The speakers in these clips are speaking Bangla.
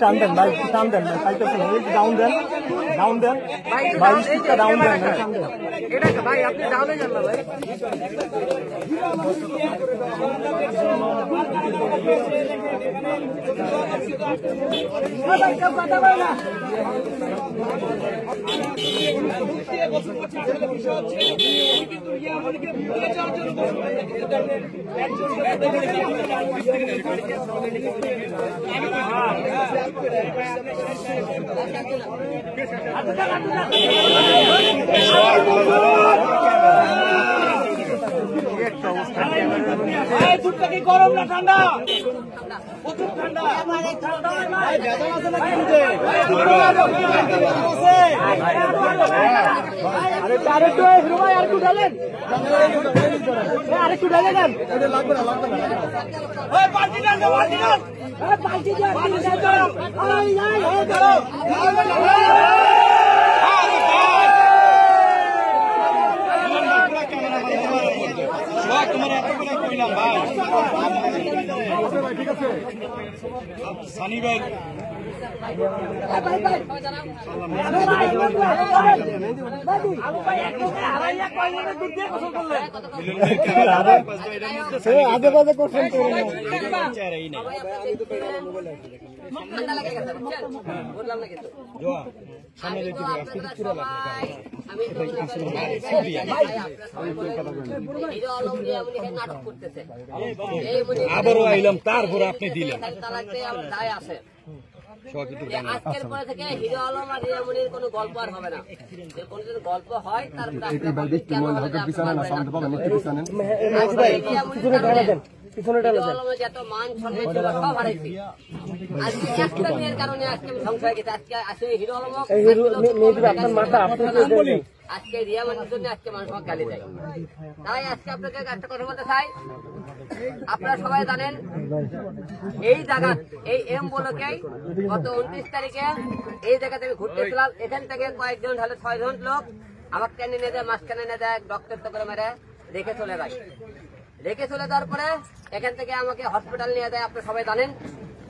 টান দেন ভাই, টান দেন ভাই, ডাউন দেন, ডাউন দেন ভাই, ডাউন দেন, এটা ভাই আপনি ডাউনে যান না ভাই। গরম না ঠান্ডা? প্রচুর ঠান্ডা। আরেকটু আরেকটু ঢালেন, আরেকটু ঢালে দেন। তোমার এত করে কইলাম ভাই, ঠিক আছে সানি ভাই। আগে বাজে করছেন আবারও আইলাম, তারপর আপনি দিলেন। আজকের পরে থেকে হিরো আলম আর রিয়ামনির কোনো গল্প আর হবে না। কোনো যদি গল্প হয় তারপরে যত মান সম্মান ছিল সব হারাইছি। আজকে একটা মেয়ের কারণে আজকে আমি ধ্বংস হয়ে গেছে। আজকে আসলে হিরো আলম আজকে রিয়ামনির জন্য আজকে মানুষ আমাকে গালি দেয়। তাই আজকে আপনাকে একটা কথা বলতে চাই, আপনারা সবাই জানেন এই জায়গা এই এম ব্লকে গত 29 তারিখে এই জায়গাতে আমি ঘুরতেছিলাম। এখান থেকে কয়েকজন হলে 6 জন লোক আমাকে টেনে নিয়ে যায়, মাঝখানে নিয়ে যায়, ডক্টর করে মেরে রেখে চলে যায়। রেখে চলে যাওয়ার পরে এখান থেকে আমাকে হসপিটাল নিয়ে যায়। আপনারা সবাই জানেন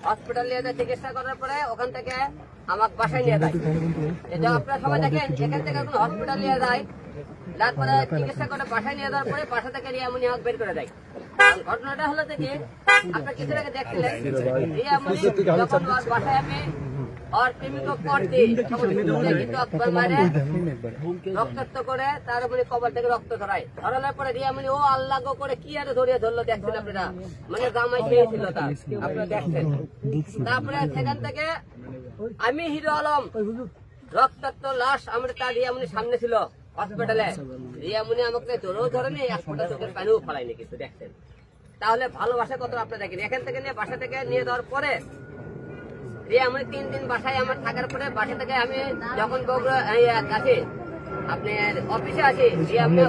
হসপিটাল নিয়ে যায়, চিকিৎসা করার পরে ওখান থেকে আমাকে বাসায় নিয়ে যায়। এটা আপনারা সবাই দেখেন, এখান থেকে হসপিটাল নিয়ে যায়, তারপরে চিকিৎসা করে বাসায় নিয়ে যাওয়ার পরে বাসা থেকে রিয়ামনি আমাকে বের করে দেয়। ঘটনাটা হলো থেকে আপনার কিছুর আগে দেখছিলেন রিয়ামনি যখন বাসায় আমি और प्रेमिकों করতে কিন্তু মানে রক্তাক্ত করে তার উপরে কবর থেকে রক্ত ধরায়। ধরানোর পরে রিয়ামনি ও আল্লাহ গো করে কি আর ধরিয়ে ধরলো দেখছেন আপনারা, মানে জামাই খেয়েছিল তার, আপনারা দেখছেন। তারপরে সেখান থেকে আমি হিরো আলম রক্তাক্ত লাশ আমরা তার রিয়ামনির সামনে ছিল হসপিটালে। রিয়ামনি আমাকে ধরেও ধরেনি, এক ফোঁটা চোখের পানিও ফেলাইনি কিছু, দেখছেন। তাহলে ভালোবাসা কত আপনারা দেখেন। এখান থেকে নিয়ে বাসা থেকে নিয়ে যাওয়ার পরে রিয়ামনি 3 দিন বাসায় আমার থাকার পরে বাসা থেকে আমি যখন বগুড়া কাছে আপনার অফিসে আছি রিয়ামনি